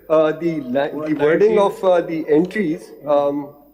the wording of the entries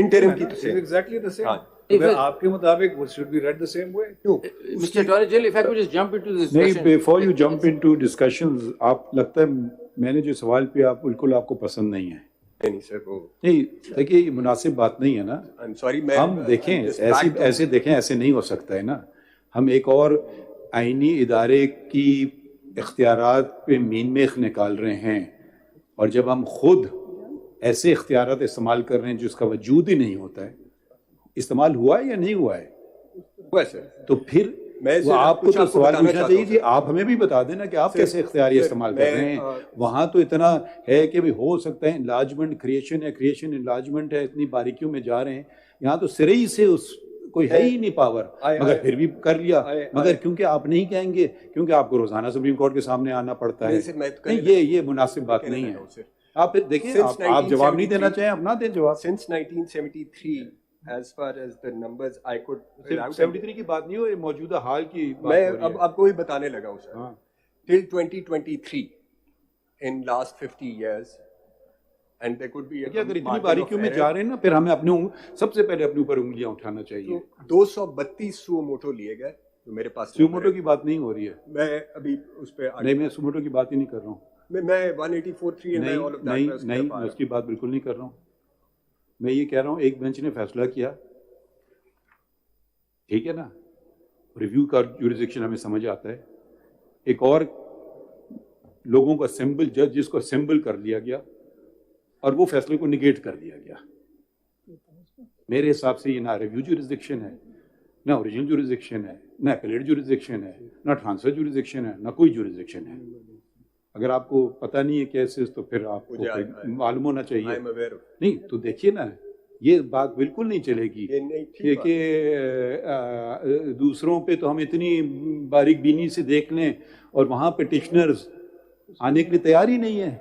interim کی تو same. exactly the same. ہاں. اگر آپ کے مطابق should be read the same way. Mr. Attorney General, if I could just jump into this نہیں, discussion. before you jump into discussions, آپ لگتا ہے میں نے جو سوال پہ آپ بالکل آپ کو پسند نہیں ہے. نہیں سر, وہ نہیں دیکھیے یہ مناسب بات نہیں ہے نا. I'm sorry, میں ہم دیکھیں ایسے دیکھیں, ایسے نہیں ہو سکتا ہے نا. ہم ایک اور آئینی ادارے کی اختیارات پہ مین میخ نکال رہے ہیں, اور جب ہم خود ایسے اختیارات استعمال کر رہے ہیں جس کا وجود ہی نہیں ہوتا ہے, استعمال ہوا ہے یا نہیں ہوا ہے, ہوا سر. تو پھر وہ آپ کو تو سوال پوچھنا چاہیے جی آپ ہمیں بھی بتا دینا کہ آپ کیسے اختیاری استعمال کر رہے ہیں. وہاں تو اتنا ہے کہ بھی ہو سکتا ہے انلارجمنٹ کریشن ہے, کریشن انلارجمنٹ ہے, اتنی باریکیوں میں جا رہے ہیں. یہاں تو سرے ہی سے اس کوئی ہے ہی نہیں پاور, مگر پھر بھی کر لیا. مگر کیونکہ آپ نہیں کہیں گے, کیونکہ آپ کو روزانہ سپریم کورٹ کے سامنے آنا پڑتا ہے. نہیں, یہ مناسب بات نہیں ہے. آپ پھر دیکھیں, آپ جواب نہیں دینا چاہیں آپ نہ دیں جواب. Since 1973 as far as the numbers I could 73 کی بات نہیں ہو, موجودہ حال کی بات میں ہو رہی ہے. اب آپ کو بھی بتانے لگا ہوں سر. Till 2023 in last 50 years and there could be اگر اتنی باریکیوں میں جا رہے ہیں نا, پھر ہمیں اپنے سب سے پہلے اپنے اوپر انگلیاں اٹھانا چاہیے. 232 سو موٹو لیے گئے جو میرے پاس. سو موٹو کی بات نہیں ہو رہی ہے, میں ابھی اس پہ نہیں, میں سو موٹو کی بات ہی نہیں کر رہا ہوں. میں 184.3 نہیں, میں اس کی بات بالکل نہیں کر رہا ہوں. میں یہ کہہ رہا ہوں ایک بینچ نے فیصلہ کیا, ٹھیک ہے نا, ریویو کا جوریسڈکشن ہمیں سمجھ آتا ہے. ایک اور لوگوں کو اسمبل, جج جس کو اسمبل کر دیا گیا اور وہ فیصلے کو نگیٹ کر دیا گیا. میرے حساب سے یہ نہ ریویو جوریسڈکشن ہے, نہ اوریجنل جوریسڈکشن ہے, نہ اپیلیٹ جوریسڈکشن ہے, نہ ٹرانسفر جوریسڈکشن ہے, نہ کوئی جوریسڈکشن ہے. اگر آپ کو پتہ نہیں ہے کیسز تو پھر آپ کو معلوم ہونا چاہیے. نہیں تو دیکھیے نا, یہ بات بالکل نہیں چلے گی کہ دوسروں پہ تو ہم اتنی باریک بینی سے دیکھ لیں اور وہاں پٹیشنرز آنے کے لیے تیار ہی نہیں ہے,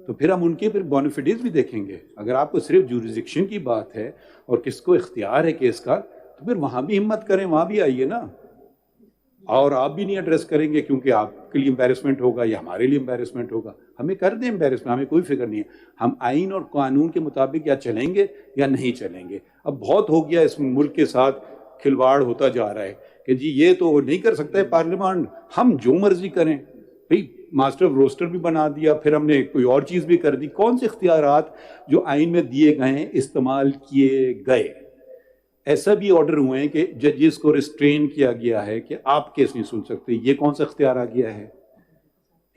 تو پھر ہم ان کے پھر بینیفٹس بھی دیکھیں گے. اگر آپ کو صرف جوریسڈکشن کی بات ہے اور کس کو اختیار ہے کیس کا, تو پھر وہاں بھی ہمت کریں, وہاں بھی آئیے نا. اور آپ بھی نہیں ایڈریس کریں گے کیونکہ آپ کے لیے امبیرسمنٹ ہوگا یا ہمارے لیے امبیرسمنٹ ہوگا. ہمیں کر دیں امبیرسمنٹ, ہمیں کوئی فکر نہیں ہے. ہم آئین اور قانون کے مطابق یا چلیں گے یا نہیں چلیں گے. اب بہت ہو گیا اس ملک کے ساتھ کھلواڑ ہوتا جا رہا ہے کہ جی یہ تو نہیں کر سکتا ہے پارلیمان, ہم جو مرضی کریں. بھائی ماسٹر روسٹر بھی بنا دیا, پھر ہم نے کوئی اور چیز بھی کر دی. کون سے اختیارات جو آئین میں دیے گئے ہیں استعمال کیے گئے؟ ایسا بھی آرڈر ہوئے ہیں کہ ججز کو ریسٹرین کیا گیا ہے کہ آپ کیس نہیں سن سکتے. یہ کون سا اختیار آ گیا ہے؟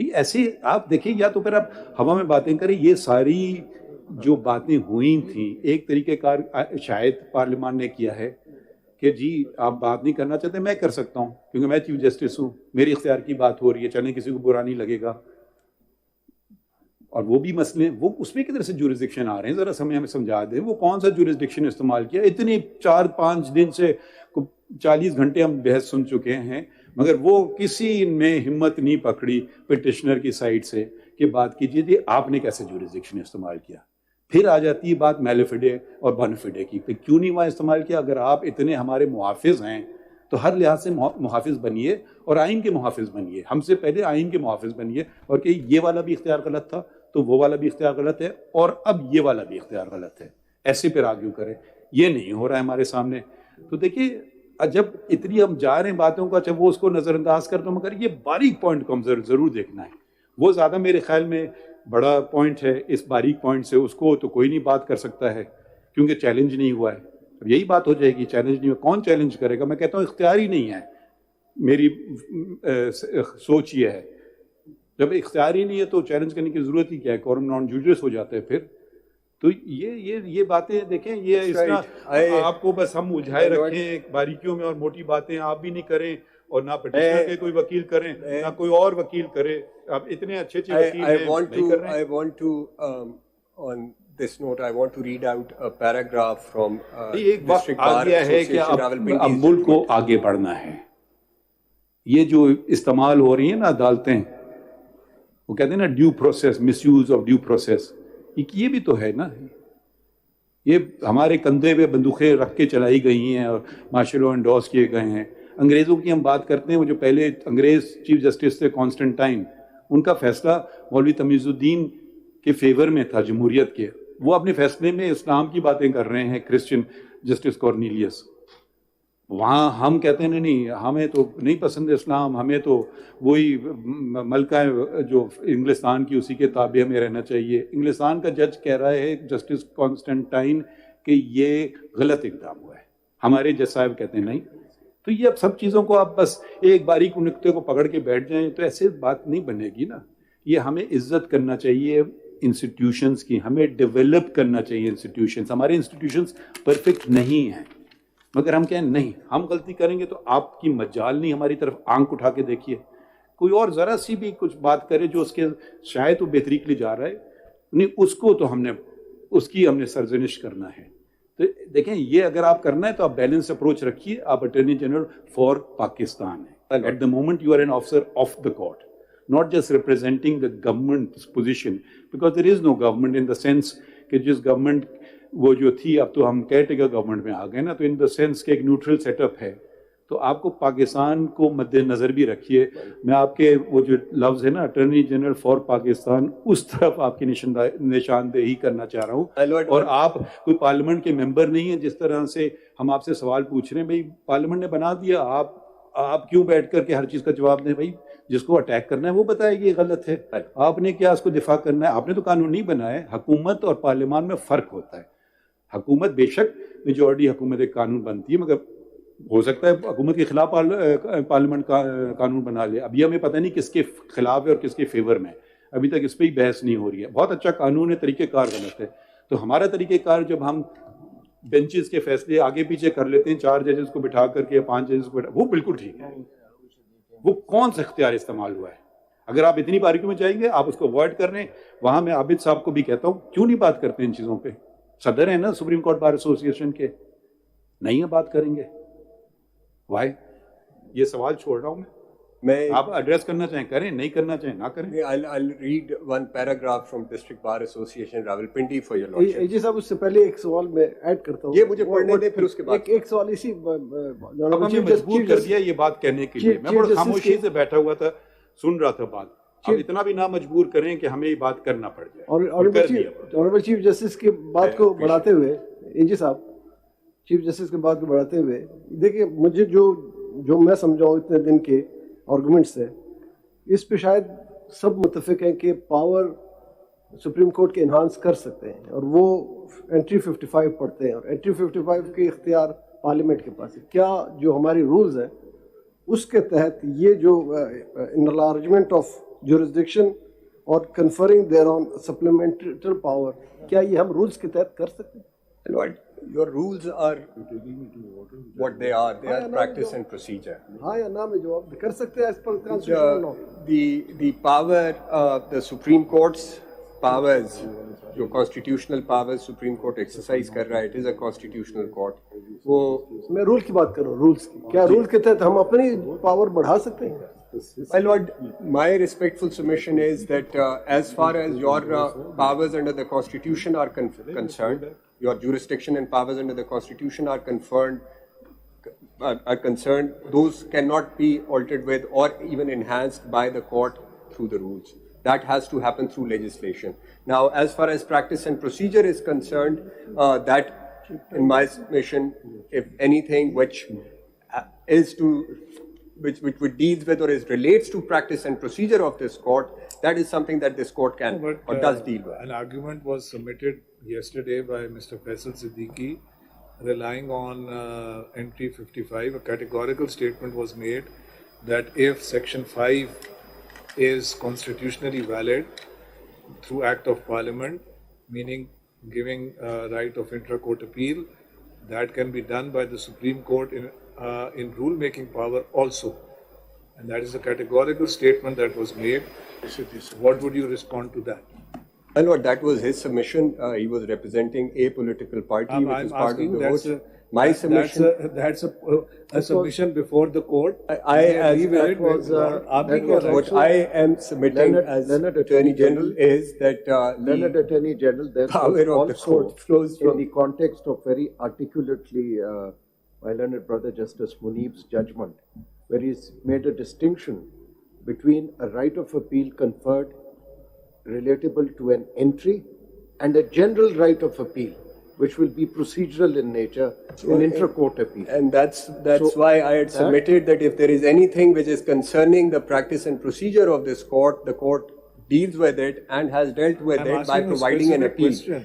ایسے آپ دیکھیں, یا تو پھر آپ ہوا میں باتیں کریں. یہ ساری جو باتیں ہوئی تھیں ایک طریقہ کار شاید پارلیمان نے کیا ہے کہ جی آپ بات نہیں کرنا چاہتے, میں کر سکتا ہوں کیونکہ میں چیف جسٹس ہوں, میری اختیار کی بات ہو رہی ہے, چلیں کسی کو برا نہیں لگے گا. اور وہ بھی مسئلے, وہ اس میں کدھر سے جوریسڈکشن آ رہے ہیں, ذرا ہمیں سمجھا دیں. وہ کون سا جوریسڈکشن استعمال کیا؟ اتنی 4-5 دن سے 40 گھنٹے ہم بحث سن چکے ہیں, مگر وہ کسی نے ہمت نہیں پکڑی پٹیشنر کی سائڈ سے کہ بات کیجیے جی آپ نے کیسے جوریسڈکشن استعمال کیا. پھر آ جاتی ہے بات میلیفیڈے اور بونیفیڈے کی. پھر کیوں نہیں وہاں استعمال کیا؟ اگر آپ اتنے ہمارے محافظ ہیں تو ہر لحاظ سے محافظ بنیے اور آئین کے محافظ بنیے. ہم سے پہلے آئین کے محافظ بنیے, اور کہ یہ والا بھی اختیار غلط تھا تو وہ والا بھی اختیار غلط ہے, اور اب یہ والا بھی اختیار غلط ہے, ایسے پھر آرگیو کریں. یہ نہیں ہو رہا ہے ہمارے سامنے. تو دیکھیے جب اتنی ہم جا رہے ہیں باتوں کو, اچھا وہ اس کو نظر انداز کر دو, مگر یہ باریک پوائنٹ کو ہم ضرور دیکھنا ہے. وہ زیادہ میرے خیال میں بڑا پوائنٹ ہے. اس باریک پوائنٹ سے اس کو تو کوئی نہیں بات کر سکتا ہے کیونکہ چیلنج نہیں ہوا ہے. اب یہی بات ہو جائے گی, چیلنج نہیں ہوا, کون چیلنج کرے گا؟ میں کہتا ہوں اختیار ہی نہیں ہے. میری سوچ یہ ہے جب اختیار ہی نہیں ہے تو چیلنج کرنے کی ضرورت ہی کیا ہے؟ کورم نان جوڈیس ہو جاتا ہے پھر. تو یہ باتیں دیکھیں, یہ اس طرح آپ کو بس ہم الجھائے رکھیں باریکیوں میں, اور موٹی باتیں آپ بھی نہیں کریں اور نہ پٹیشنر کے کوئی وکیل کریں, نہ کوئی اور وکیل کرے. آپ اتنے اچھے وکیل ہیں, نہیں کر رہے ہیں. I want to on this note I want to read out a paragraph from ایک وقت آ گیا ہے کہ اب ملک کو آگے بڑھنا ہے. یہ جو استعمال ہو رہی ہیں نا عدالتیں, وہ کہتے ہیں نا due process, miss use of due process, یہ بھی تو ہے نا. یہ ہمارے کندھے پہ بندوقیں رکھ کے چلائی گئی ہیں اور مارشل لا انڈورس کیے گئے ہیں. انگریزوں کی ہم بات کرتے ہیں, وہ جو پہلے انگریز چیف جسٹس تھے کانسٹنٹائن, ان کا فیصلہ مولوی تمیز الدین کے فیور میں تھا جمہوریت کے. وہ اپنے فیصلے میں اسلام کی باتیں کر رہے ہیں, کرسچن جسٹس کارنیلیس. وہاں ہم کہتے ہیں نہیں ہمیں تو نہیں پسند اسلام, ہمیں تو وہی ملکہ جو انگلستان کی اسی کے تابع ہمیں رہنا چاہیے. انگلستان کا جج کہہ رہا ہے جسٹس کانسٹنٹائن کہ یہ غلط اقدام ہوا ہے. ہمارے جج صاحب کہتے ہیں نہیں. تو یہ اب سب چیزوں کو آپ بس ایک باریک نکتے کو پکڑ کے بیٹھ جائیں تو ایسے بات نہیں بنے گی نا. یہ ہمیں عزت کرنا چاہیے انسٹیٹیوشنز کی, ہمیں ڈیولپ کرنا چاہیے انسٹیٹیوشنز. ہمارے انسٹیٹیوشنز پرفیکٹ نہیں ہیں, مگر ہم کہیں نہیں ہم غلطی کریں گے تو آپ کی مجال نہیں ہماری طرف آنکھ اٹھا کے دیکھیے. کوئی اور ذرا سی بھی کچھ بات کرے جو اس کے شاید وہ بہتری کے لیے جا رہا ہے, نہیں اس کو تو اس کی ہم نے سرزنش کرنا ہے. تو دیکھیں یہ اگر آپ کرنا ہے تو آپ بیلنس اپروچ رکھیے. آپ اٹارنی جنرل فار پاکستان ہیں. At the moment you are an officer of the court, not just representing the government's position, because there is no government in the sense کہ جس گورنمنٹ وہ جو تھی اب تو ہم کیئر ٹیکر گورنمنٹ میں آ گئے نا, تو ان دا سینس کہ ایک نیوٹرل سیٹ اپ ہے. تو آپ کو پاکستان کو مد نظر بھی رکھیے. میں آپ کے وہ جو لفظ ہے نا اٹارنی جنرل فار پاکستان, اس طرف آپ کی نشاندہی کرنا چاہ رہا ہوں. اور آپ کوئی پارلیمنٹ کے ممبر نہیں ہیں. جس طرح سے ہم آپ سے سوال پوچھ رہے ہیں, بھائی پارلیمنٹ نے بنا دیا, آپ کیوں بیٹھ کر کے ہر چیز کا جواب دیں؟ بھائی جس کو اٹیک کرنا ہے وہ بتائے کہ یہ غلط ہے. آپ نے کیا اس کو دفاع کرنا ہے؟ آپ نے تو قانون نہیں بنایا ہے. حکومت اور پارلیمان میں فرق ہوتا ہے. حکومت بے شک میجورٹی حکومت ایک قانون بنتی ہے, مگر ہو سکتا ہے حکومت کے خلاف پارلیمنٹ قانون بنا لے. ابھی ہمیں پتہ نہیں کس کے خلاف ہے اور کس کے فیور میں. ابھی تک اس پہ ہی بحث نہیں ہو رہی ہے. بہت اچھا قانون ہے, طریقہ کار غلط ہے. تو ہمارا طریقہ کار جب ہم بینچز کے فیصلے آگے پیچھے کر لیتے ہیں, 4 ججز کو بٹھا کر کے 5 ججز کو بٹھا, وہ بالکل ٹھیک ہے. وہ کون سا اختیار استعمال ہوا ہے؟ اگر آپ اتنی باریکی میں جائیں گے آپ اس کو اوائڈ کر رہے ہیں. وہاں میں عابد صاحب کو بھی کہتا ہوں کیوں نہیں بات کرتے ان چیزوں پہ؟ صدر ہیں نا سپریم کورٹ بار ایسوسی ایشن کے, نہیں ہے بات کریں گے. وائی؟ یہ سوال چھوڑ رہا ہوں میں. آپ ایڈریس کرنا چاہیں کریں, نہیں کرنا چاہیں نہ کریں. I'll read one paragraph from District Bar Association Rawalpindi for your lordship. جی صاحب اس سے پہلے ایک سوال میں ایڈ کرتا ہوں. یہ مجھے پڑھنے دیں پھر اس کے بعد ایک سوال اسی اب ہمیں مجبور کر دیا یہ بات کہنے کے لیے. میں بڑا خاموشی سے بیٹھا ہوا تھا, سن رہا تھا بات. اب اتنا بھی نہ مجبور کریں کہ ہمیں یہ بات کرنا پڑ جائے. آنریبل چیف جسٹس کی بات کو بڑھاتے ہوئے, جی صاحب چیف جسٹس کی بات کو بڑھاتے ہوئے دیکھیں, مجھے جو میں سمجھا ہوں اتنے دن کے آرگومنٹ سے, اس پہ شاید سب متفق ہیں کہ پاور سپریم کورٹ کے انہانس کر سکتے ہیں, اور وہ انٹری 55 پڑھتے ہیں, اور انٹری 55 کے اختیار پارلیمنٹ کے پاس ہے. کیا جو ہماری رولز ہیں اس کے تحت یہ جو انلارجمنٹ آف جورسڈکشن اور کنفرنگ دیئر آن سپلیمنٹل پاور, کیا یہ ہم رولز کے تحت کر سکتے ہیں؟ Lord, your rules are what they are. They are practice and procedure. ہاں یا نا میں جواب کر سکتے ہیں as per constitution law. The power, the Supreme Court's powers, جو constitutional powers Supreme Court exercise کر رہا ہے, it is a constitutional court. وہ میں رول کی بات کر رہا ہوں, رولز کی. کیا رول کے تحت ہم اپنی پاور بڑھا سکتے ہیں؟ My Lord, my respectful submission is that as far as your powers under the Constitution are concerned, your jurisdiction and powers under the Constitution are concerned, those cannot be altered with or even enhanced by the court through the rules. That has to happen through legislation. Now, as far as practice and procedure is concerned, that in my submission, if anything which deals with or relates to practice and procedure of this court, that is something that this court can or does deal with. An argument was submitted yesterday by Mr. Faisal Siddiqui relying on entry 55. A categorical statement was made that if Section 5 is constitutionally valid through Act of Parliament, meaning giving right of intra-court appeal, that can be done by the Supreme Court in rule-making power also. And that is a categorical statement that was made. What would you respond to that? My Lord, that was his submission. He was representing a political party which is part of the vote. My submission. That's a submission before the court. What I am submitting as Attorney General is that Learned Attorney General, there power of the court flows in from the context of very articulately my learned brother Justice Munib's judgment, where he's made a distinction between a right of appeal conferred relatable to an entry and a general right of appeal, which will be procedural in nature, an intra-court appeal. And that's So why I had submitted that if there is anything which is concerning the practice and procedure of this court, the court deals with it and has dealt with I'm it by asking a providing an specific appeal. question.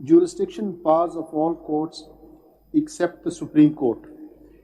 jurisdiction powers of all courts except the Supreme Court,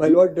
My lord,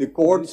the courts,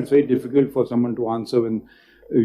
it's very difficult for someone to answer when you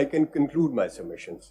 I can conclude my submissions.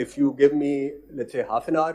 If you give me, let's say, half an hour,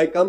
I come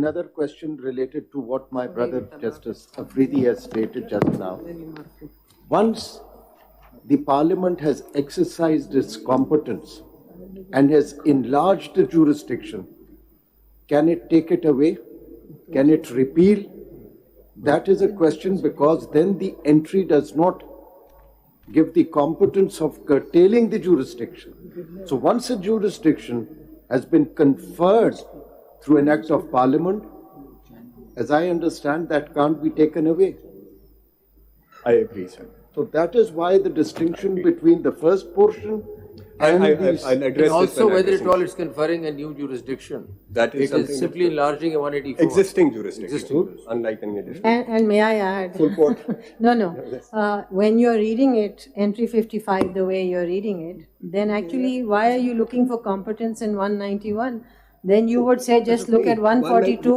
another question related to what my brother Justice Afridi has stated just now. Once the Parliament has exercised its competence and has enlarged the jurisdiction, can it take it away? Can it repeal? That is a question, because then the entry does not give the competence of curtailing the jurisdiction. So once a jurisdiction has been conferred through an act of Parliament, as I understand, that can't be taken away. I agree, sir. So that is why the distinction between the first portion and I'll the address And this also when whether at addressing all it's conferring a new jurisdiction. That is It something is simply enlarging a 184. existing jurisdiction, Existing jurisdiction. unlike any additional. And may I add? Full court. No. When you're reading it, entry 55, the way you're reading it, then actually, why are you looking for competence in 191? Then you would say just look at 142,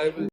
I will